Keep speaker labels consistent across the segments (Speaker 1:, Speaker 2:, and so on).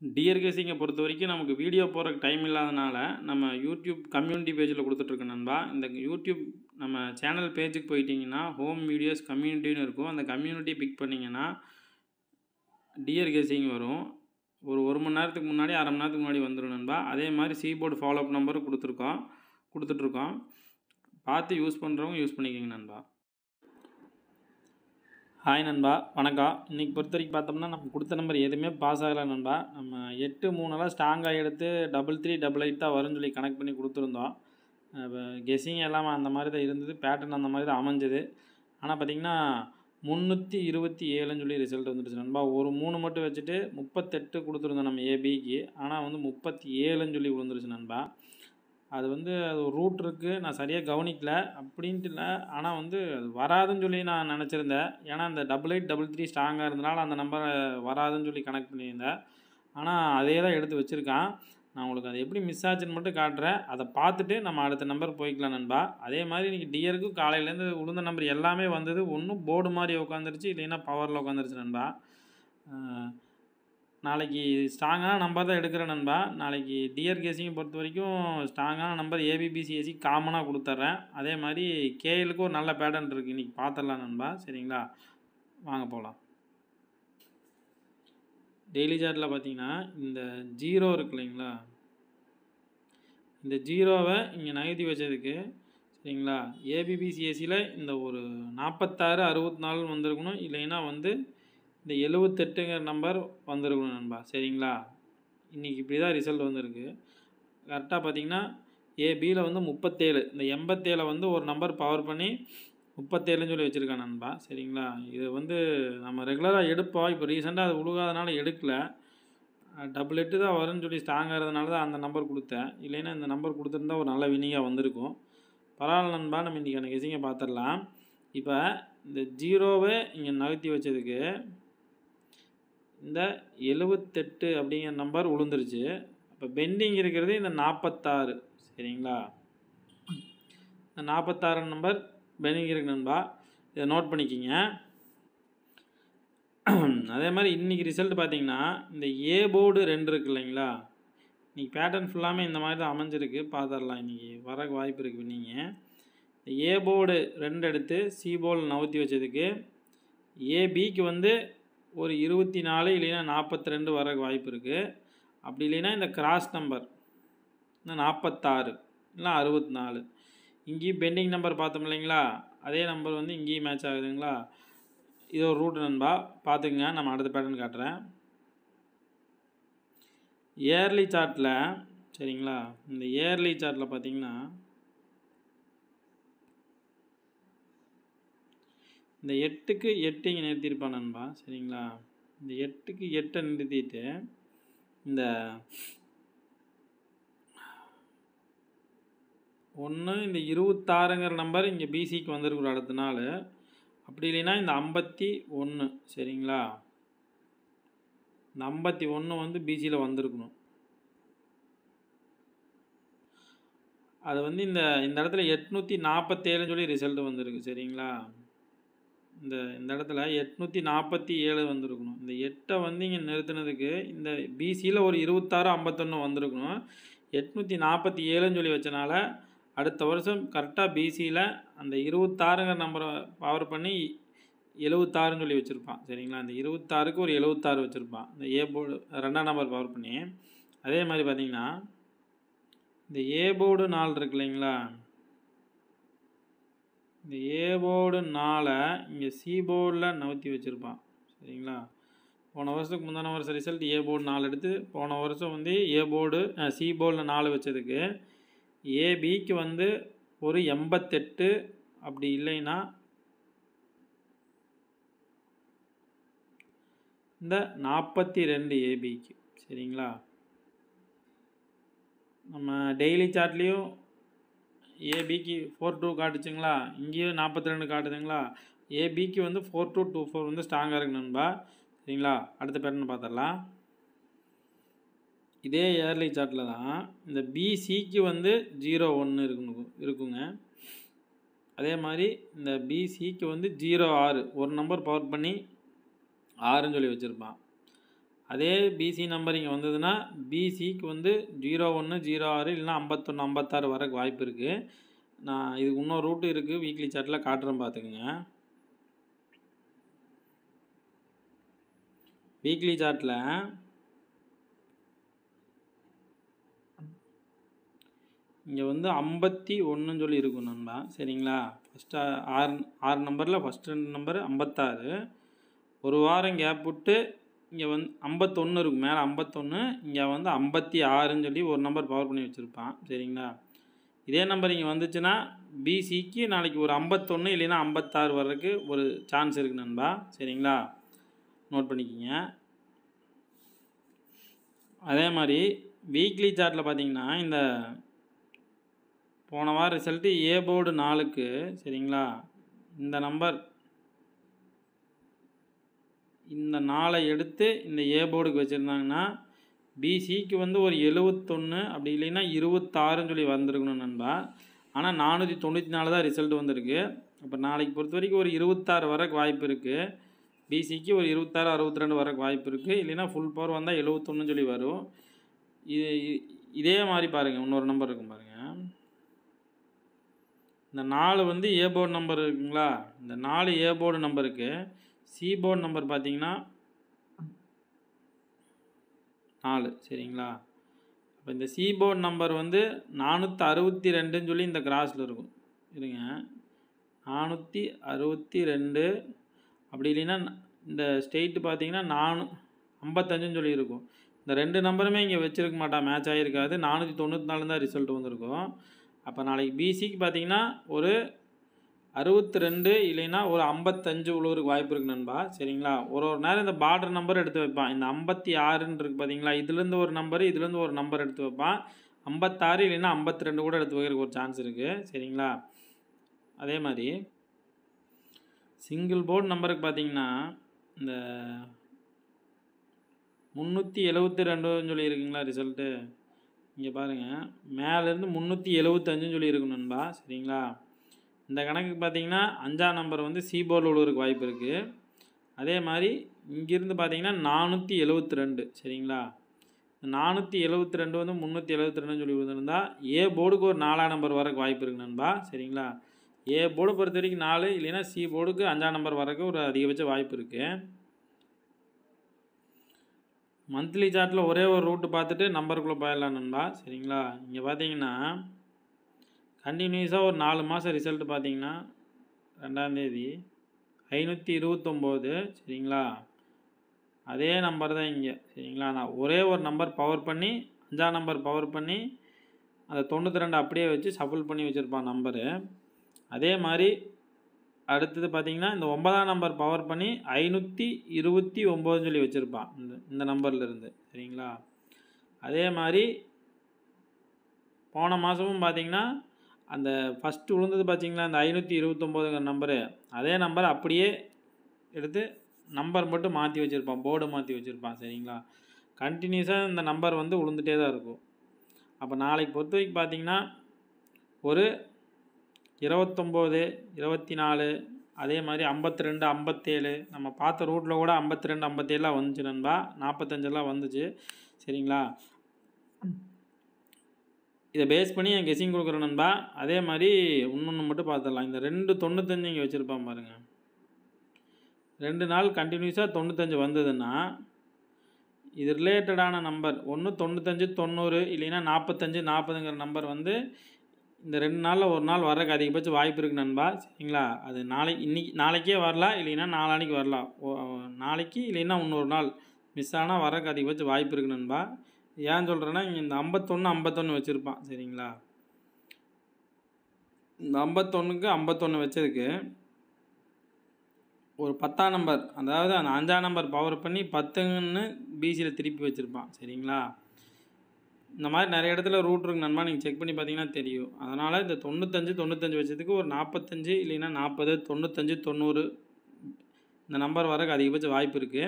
Speaker 1: Dear கேசிங்கை பொறுத்த வரைக்கும் நமக்கு வீடியோ போடுறக்கு டைம் இல்லாதனால நம்ம யூடியூப் கம்யூனிட்டி பேஜில் கொடுத்துட்ருக்கோம் நண்பா. இந்த யூடியூப் நம்ம சேனல் பேஜுக்கு போயிட்டிங்கன்னா ஹோம் வீடியோஸ் கம்யூனிட்டின்னு இருக்கும். அந்த கம்யூனிட்டி பிக் பண்ணிங்கன்னா டியர் கேசிங் வரும். ஒரு மணி நேரத்துக்கு முன்னாடி அரை மணி நேரத்துக்கு முன்னாடி வந்துடும் நண்பா. அதே மாதிரி சீபோர்டு ஃபாலோஅப் நம்பரும் கொடுத்துட்ருக்கோம். பார்த்து யூஸ் பண்ணுறவங்க யூஸ் பண்ணிக்கோங்க நண்பா. ஹாய் நண்பா, வணக்கம். இன்றைக்கி பொறுத்த வரைக்கும் பார்த்தோம்னா நம்ம கொடுத்த நம்பர் எதுவுமே பாஸ் ஆகலை நண்பா. நம்ம 8 3 ஸ்ட்ராங்காக எடுத்து 3388 தான் வரும்னு சொல்லி கனெக்ட் பண்ணி கொடுத்துருந்தோம். கெஸ்ஸிங் எல்லாம் அந்த மாதிரி தான் இருந்தது, பேட்டர்ன் அந்த மாதிரி தான் அமைஞ்சது. ஆனால் பார்த்திங்கன்னா 327ன்னு சொல்லி ரிசல்ட் வந்துடுச்சு நண்பா. ஒரு 3 மட்டும் வச்சுட்டு 38 கொடுத்துருந்தோம் நம்ம ஏபிக்கு. ஆனால் வந்து 37ன்னு சொல்லி விழுந்துருச்சு நண்பா. அது அது ஒரு ரூட் இருக்குது, நான் சரியாக கவனிக்கல அப்படின்ட்டு இல்லை. ஆனால் அது வராதுன்னு சொல்லி நான் நினச்சிருந்தேன். ஏன்னா அந்த 8833 ஸ்ட்ராங்காக இருந்தனால அந்த நம்பரை வராதுன்னு சொல்லி கனெக்ட் பண்ணியிருந்தேன். ஆனால் அதே தான் எடுத்து வச்சுருக்கான். நான் உங்களுக்கு அது எப்படி மிஸ் ஆச்சுன்னு மட்டும் காட்டுறேன். அதை பார்த்துட்டு நம்ம அடுத்த நம்பர் போய்க்கலாம் நண்பா. அதே மாதிரி இன்றைக்கி டியருக்கும் காலையிலேருந்து உளுந்த நம்பர் எல்லாமே வந்தது. ஒன்றும் போர்டு மாதிரி உட்காந்துருச்சு, இல்லைன்னா பவரில் உட்காந்துருச்சு நண்பா. நாளைக்கு ஸ்ட்ராங்கான நம்பர் தான் எடுக்கிறேன் நண்பா. நாளைக்கு டியர் கேசிங்கை பொறுத்த வரைக்கும் ஸ்ட்ராங்கான நம்பர் ஏபிபிசிஎஸ்சி காமனாக கொடுத்துட்றேன். அதே மாதிரி கேஎலுக்கு ஒரு நல்ல பேட்டர்ன் இருக்குது, இன்றைக்கி பார்த்துடலாம் நண்பா. சரிங்களா, வாங்க போகலாம். டெய்லி சார்ட்டில் பார்த்தீங்கன்னா இந்த 0 இருக்கு இல்லைங்களா, இந்த 0வை இங்கே நகர்த்தி வச்சதுக்கு சரிங்களா, ஏபிபிசிஎஸ்சியில் இந்த ஒரு 46 64 வந்திருக்கணும், இல்லைன்னா இந்த 78ங்கிற நம்பர் வந்திருக்கணும் நண்பா. சரிங்களா, இன்றைக்கி இப்படி தான் ரிசல்ட் வந்திருக்கு. கரெக்டாக பார்த்தீங்கன்னா ஏபியில் 37, இந்த 87 ஒரு நம்பர் பவர் பண்ணி 37ன்னு சொல்லி வச்சுருக்கான் நண்பா. சரிங்களா, இது நம்ம ரெகுலராக எடுப்போம். இப்போ ரீசெண்டாக அது உழுகாதனால எடுக்கலை. 88 தான் வரும்னு சொல்லி ஸ்ட்ராங்காகிறதுனால தான் அந்த நம்பர் கொடுத்தேன். இல்லைன்னா இந்த நம்பர் கொடுத்துருந்தா ஒரு நல்ல வினிங்காக வந்திருக்கும். பரவாயில்ல நண்பா, நம்ம இன்றைக்கான கெஸ்ஸிங்கை பார்த்துடலாம். இப்போ இந்த 0வை இங்கே நகர்த்தி வச்சதுக்கு இந்த 78 அப்படிங்கிற நம்பர் விழுந்துருச்சு. இப்போ பெண்டிங் இருக்கிறது இந்த 46. சரிங்களா, இந்த 46 நம்பர் பெண்டிங் இருக்கு நண்பா, இதை நோட் பண்ணிக்கிங்க. அதே மாதிரி இன்றைக்கி ரிசல்ட் பார்த்திங்கன்னா இந்த ஏ போர்டு 2 இருக்குது இல்லைங்களா, இன்றைக்கி பேட்டர்ன் ஃபுல்லாமே இந்த மாதிரி தான் அமைஞ்சிருக்கு. பார்த்துடலாம், இன்றைக்கி வரக்கு வாய்ப்பு இருக்குது. நீங்கள் இந்த ஏ போர்டு 2 எடுத்து சி போர்டு நவுத்தி வச்சதுக்கு ஏபிக்கு ஒரு 24 இல்லைன்னா 42 வரக்கு வாய்ப்பு இருக்குது. அப்படி இல்லைன்னா இந்த கிராஸ் நம்பர் இந்த 46 இல்லை 64, இங்கேயும் பெண்டிங் நம்பர் பார்த்தோம் இல்லைங்களா, அதே நம்பர் இங்கேயும் மேட்ச் ஆகுதுங்களா. இது ஒரு ரூட் நண்பா, பார்த்துக்குங்க. நம்ம அடுத்த பேட்டர்ன் காட்டுறேன். இயர்லி சார்ட்டில் சரிங்களா, இந்த இயர்லி சார்ட்டில் பார்த்தீங்கன்னா இந்த 8க்கு 8 இங்கே நிறுத்தியிருப்பான் நண்பா. சரிங்களா, இந்த 8க்கு 8 நிறுத்திட்டு இந்த 1 இந்த 26ங்கிற நம்பர் இங்கே பிசிக்கு வந்திருக்கிற அடுத்த நாள். அப்படி இல்லைன்னா இந்த 51. சரிங்களா, இந்த 51 பிசியில் வந்திருக்கணும். அது இந்த இடத்துல 847 சொல்லி ரிசல்ட் வந்திருக்கு. சரிங்களா, இந்த இடத்துல 847 வந்திருக்கணும். இந்த 8 இங்கே நிறுத்தினதுக்கு இந்த பிசியில் ஒரு 26 51 வந்திருக்கணும். 847ன்னு சொல்லி வச்சனால அடுத்த வருஷம் கரெக்டாக பிசியில் அந்த 26ங்கிற நம்பரை பவர் பண்ணி 76ன்னு சொல்லி வச்சுருப்பான். சரிங்களா, இந்த 26க்கு ஒரு 76 வச்சுருப்பான், இந்த ஏ போர்டு 2ஆம் நம்பர் பவர் பண்ணி. அதே மாதிரி பார்த்திங்கன்னா இந்த ஏ போர்டு 4 இருக்கு இல்லைங்களா, இந்த ஏ போர்டு 4 இங்கே சி போர்டில் நவுத்தி வச்சுருப்பான். சரிங்களா, போன வருஷத்துக்கு முந்தின வருஷம் ரிசல்ட் ஏ போர்டு 4 எடுத்து போன வருஷம் ஏ போர்டு சி போர்டில் 4 வச்சதுக்கு ஏபிக்கு ஒரு 88, அப்படி இல்லைன்னா இந்த 42 ஏபிக்கு. சரிங்களா, நம்ம டெய்லி சார்ட்லேயும் ஏபிக்கு 42 காட்டுச்சுங்களா, இங்கேயும் 42 காட்டுதுங்களா. ஏபிக்கு 4224 ஸ்ட்ராங்காக இருக்கு நண்பா. சரிங்களா, அடுத்த பேட்டர்ன் பார்த்துடலாம். இதே இயர்லி சார்ட்டில் தான் இந்த பிசிக்கு 01 இருக்குங்க. அதே மாதிரி இந்த பிசிக்கு 06 ஒரு நம்பர் பவர் பண்ணி 6ன்னு சொல்லி வச்சுருப்பான். அதே பிசி நம்பர் இங்கே வந்ததுன்னா பிசிக்கு வந்து 01 06 இல்லைனா 51 56 வரக்கு வாய்ப்பு இருக்குது. நான் இதுக்கு இன்னொரு ரூட்டு இருக்குது, வீக்லி சார்ட்டில் காட்டுறேன் பார்த்துக்குங்க. வீக்லி சார்ட்டில் இங்கே வந்து 51 சொல்லி இருக்கும் நண்பா. சரிங்களா, ஃபஸ்ட்டு 6 நம்பரில் ஃபஸ்ட் 2 நம்பர் 56. ஒரு வாரம் கேப் விட்டு இங்கே வந்து 51 இருக்கும், மேலே 51, இங்கே வந்து 56ன்னு சொல்லி ஒரு நம்பர் பவர் பண்ணி வச்சுருப்பான். சரிங்களா, இதே நம்பர் இங்கே வந்துச்சுன்னா பிசிக்கு நாளைக்கு ஒரு 51 இல்லைன்னா 56 வர்றதுக்கு ஒரு சான்ஸ் இருக்குது நண்பா. சரிங்களா, நோட் பண்ணிக்கிங்க. அதே மாதிரி வீக்லி சார்ட்டில் பார்த்தீங்கன்னா இந்த போன வாரம் ரிசல்ட்டு ஏ போர்டு 4க்கு, சரிங்களா, இந்த நம்பர் இந்த 4 எடுத்து இந்த ஏ போர்டுக்கு வச்சுருந்தாங்கன்னா பிசிக்கு வந்து ஒரு 71 அப்படி இல்லைன்னா 26ன்னு சொல்லி வந்திருக்கணும் நண்பா. ஆனால் 494 தான் ரிசல்ட் வந்திருக்கு. அப்போ நாளைக்கு பொறுத்த வரைக்கும் ஒரு 26 வரக்கு வாய்ப்பு இருக்குது. பிசிக்கு ஒரு 26 62 வரக்கு வாய்ப்பு இருக்குது. இல்லைன்னா ஃபுல் பவர் வந்தால் 71 சொல்லி வரும். இதே மாதிரி பாருங்கள், இன்னொரு நம்பர் இருக்கும் பாருங்கள். இந்த 4 வந்து ஏ போர்டு நம்பர் இருக்குங்களா, இந்த 4 ஏ போர்டு நம்பருக்கு சி போர்டு நம்பர் பார்த்தீங்கன்னா 4. சரிங்களா, இப்போ இந்த சி போர்டு நம்பர் வந்து 462ன்னு சொல்லி இந்த கிராஸில் இருக்கும். இருங்க, 462 அப்படி இல்லைன்னா இந்த ஸ்டேட்டு பார்த்தீங்கன்னா 455ன்னு சொல்லி இருக்கும். இந்த 2 நம்பருமே இங்கே வச்சுருக்க மாட்டான், மேட்ச் ஆகிருக்காது. 494 தான் ரிசல்ட் வந்திருக்கும். அப்போ நாளைக்கு பிசிக்கு பார்த்தீங்கன்னா ஒரு 62 இல்லைன்னா ஒரு 55 உள்ளவருக்கு வாய்ப்பு இருக்குது நண்பா. சரிங்களா, ஒரு நேரம் இந்த பார்டர் நம்பர் எடுத்து வைப்பான். இந்த 56ன்னு இருக்குது பார்த்தீங்களா, இதுலேருந்து ஒரு நம்பர் இதுலேருந்து ஒரு நம்பர் எடுத்து வைப்பான். 56 இல்லைன்னா 52 கூட எடுத்து வைக்கிறதுக்கு ஒரு சான்ஸ் இருக்குது. சரிங்களா, அதே மாதிரி சிங்கிள் போர்டு நம்பருக்கு பார்த்தீங்கன்னா இந்த 372ன்னு சொல்லி இருக்குங்களா ரிசல்ட்டு. இங்கே பாருங்கள், மேலேருந்து 375ன்னு சொல்லி இருக்கும் நண்பா. சரிங்களா, இந்த கணக்குக்கு பார்த்தீங்கன்னா 5ஆம் நம்பர் வந்து சி போர்டில் உள்ளவருக்கு வாய்ப்பு இருக்குது. அதே மாதிரி இங்கேருந்து பார்த்தீங்கன்னா 472. சரிங்களா, 472 வந்து 372ன்னு சொல்லி வந்திருந்தால் ஏ போர்டுக்கு ஒரு 4ஆம் நம்பர் வரக்கு வாய்ப்பு இருக்குது நண்பா. சரிங்களா, ஏ போர்டு பொறுத்த வரைக்கும் 4 இல்லைன்னா சி போர்டுக்கு 5ஆம் நம்பர் வரக்கு ஒரு அதிகபட்ச வாய்ப்பு இருக்குது. மந்த்லி சார்ட்டில் ஒரே ஒரு ரூட்டு பார்த்துட்டு நம்பருக்குள்ளே போயிடலாம் நண்பா. சரிங்களா, இங்கே பார்த்தீங்கன்னா கண்டினியூஸாக ஒரு 4 மாதம் ரிசல்ட்டு பார்த்தீங்கன்னா 2ஆம் தேதி 529. சரிங்களா, அதே நம்பர் தான் இங்கே. சரிங்களா, நான் ஒரே ஒரு நம்பர் பவர் பண்ணி 5ஆம் நம்பர் பவர் பண்ணி அந்த 92 அப்படியே வச்சு சஃபிள் பண்ணி வச்சுருப்பான் நம்பரு. அதே மாதிரி அடுத்தது பார்த்தீங்கன்னா இந்த 9ஆம் நம்பர் பவர் பண்ணி 529 சொல்லி வச்சுருப்பான் இந்த நம்பர்லேருந்து. சரிங்களா, அதே மாதிரி போன மாதமும் பார்த்தீங்கன்னா அந்த ஃபஸ்ட்டு விழுந்தது பார்த்தீங்களா அந்த 529ங்கிற நம்பரு, அதே நம்பர் அப்படியே எடுத்து நம்பர் மட்டும் மாற்றி வச்சுருப்பான், போர்டு மாற்றி வச்சுருப்பான். சரிங்களா, கண்டினியூஸாக இந்த நம்பர் வந்து விழுந்துகிட்டே தான் இருக்கும். அப்போ நாளைக்கு பொறுத்த வரைக்கும் பார்த்தீங்கன்னா ஒரு 29 24 அதே மாதிரி 52 57 நம்ம பார்த்த ரூட்டில் கூட 52 57 வந்துச்சு நண்பா, 45 வந்துச்சு. சரிங்களா, இதை பேஸ் பண்ணி என் கெஸிங் கொடுக்குறேன் நண்பா. அதே மாதிரி இன்னொன்று மட்டும் பார்த்துடலாம். இந்த 295 இங்கே வச்சுருப்பான் பாருங்கள், 2 நாள் கண்டினியூஸாக 95 வந்ததுன்னா இது ரிலேட்டடான நம்பர் ஒன்று 95 90 இல்லைன்னா 45 40ங்கிற நம்பர் வந்து இந்த 2 நாளில் ஒரு நாள் வர்றதுக்கு அதிகபட்சம் வாய்ப்பு இருக்குது நண்பா. சரிங்களா, அது நாளைக்கே வரலாம், இல்லைன்னா நாளானிக்கு வரலாம். நாளைக்கு இல்லைன்னா இன்னொரு நாள் மிஸ் ஆனால் வர்றதுக்கு அதிகபட்சம் வாய்ப்பு இருக்குது நண்பா. ஏன் சொல்கிறேன்னா இங்கே இந்த 51 வச்சுருப்பான். சரிங்களா, இந்த 51க்கு 51 வச்சதுக்கு ஒரு 10ஆம் நம்பர், அதாவது அந்த 5ஆம் நம்பர் பவர் பண்ணி 10ன்னு பிசியில் திருப்பி வச்சுருப்பான். சரிங்களா, இந்த மாதிரி நிறைய இடத்துல ரூட் இருக்கு நண்பா, நீங்கள் செக் பண்ணி பார்த்தீங்கன்னா தெரியும். அதனால் இந்த 95 வச்சதுக்கு ஒரு 45 இல்லைன்னா 40 95 90 இந்த நம்பர் வரக்கு அதிகபட்ச வாய்ப்பு இருக்குது.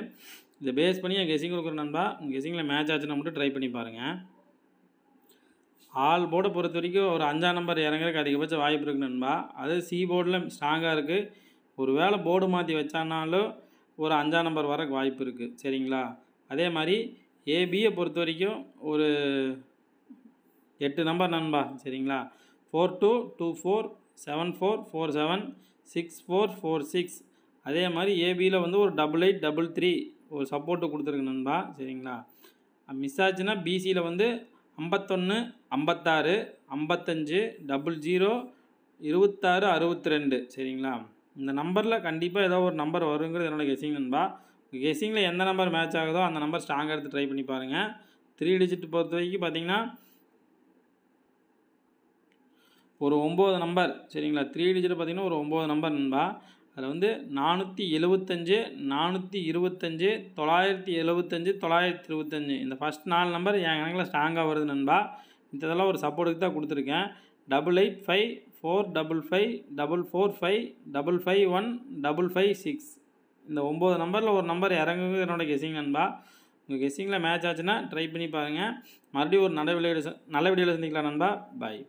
Speaker 1: இதை பேஸ் பண்ணி என் கெஸிங் கொடுக்குற நண்பா, உங்கள் கெஸிங்கில் மேட்ச் ஆச்சுன்னா மட்டும் ட்ரை பண்ணி பாருங்கள். ஆல் போர்டை பொறுத்த வரைக்கும் ஒரு 5ஆம் நம்பர் இறங்குறதுக்கு அதிகபட்ச வாய்ப்பு இருக்குது நண்பா. அது சி போர்டில் ஸ்ட்ராங்காக இருக்குது. ஒரு வேளை போர்டு மாற்றி வச்சானாலும் ஒரு 5ஆம் நம்பர் வரக்கு வாய்ப்பு இருக்குது. சரிங்களா, அதே மாதிரி ஏபியை பொறுத்த வரைக்கும் ஒரு 8 நம்பர் நண்பா. சரிங்களா? 4224 7447 6446. அதே மாதிரி ஏபியில் வந்து ஒரு 8833 ஒரு சப்போர்ட்டு கொடுத்துருக்கு நண்பா. சரிங்களா? மிஸ் ஆச்சுன்னா பிசியில் வந்து 51 56 55 00 26 62. சரிங்களா? இந்த நம்பரில் கண்டிப்பாக ஏதோ ஒரு நம்பர் வருங்கிறது என்னோடய கெஸ்ஸிங் நண்பா. கெஸ்ஸிங்கில் எந்த நம்பர் மேட்ச் ஆகுதோ அந்த நம்பர் ஸ்ட்ராங்காக எடுத்து ட்ரை பண்ணி பாருங்கள். 3 டிஜிட் பொறுத்த வரைக்கும் பார்த்தீங்கன்னா ஒரு 9 நம்பர். சரிங்களா? 3 டிஜிட் பார்த்தீங்கன்னா ஒரு 9 நம்பர் நண்பா. அதில் வந்து 475 425 975 925 இந்த ஃபஸ்ட் 4 நம்பர் என் கணக்கில் ஸ்ட்ராங்காக வருது நண்பா. இதெல்லாம் ஒரு சப்போர்ட்டுக்கு தான் கொடுத்துருக்கேன். 885 455 445 551 556 இந்த 9 நம்பரில் ஒரு நம்பர் இறங்குங்க என்னோடய கெஸ்ஸிங் நண்பா. உங்கள் கெஸ்ஸிங்கில் மேட்ச் ஆச்சுன்னா ட்ரை பண்ணி பாருங்கள். மறுபடியும் ஒரு நல்ல வீடியோவில் சந்திக்கலாம் நண்பா. பாய்.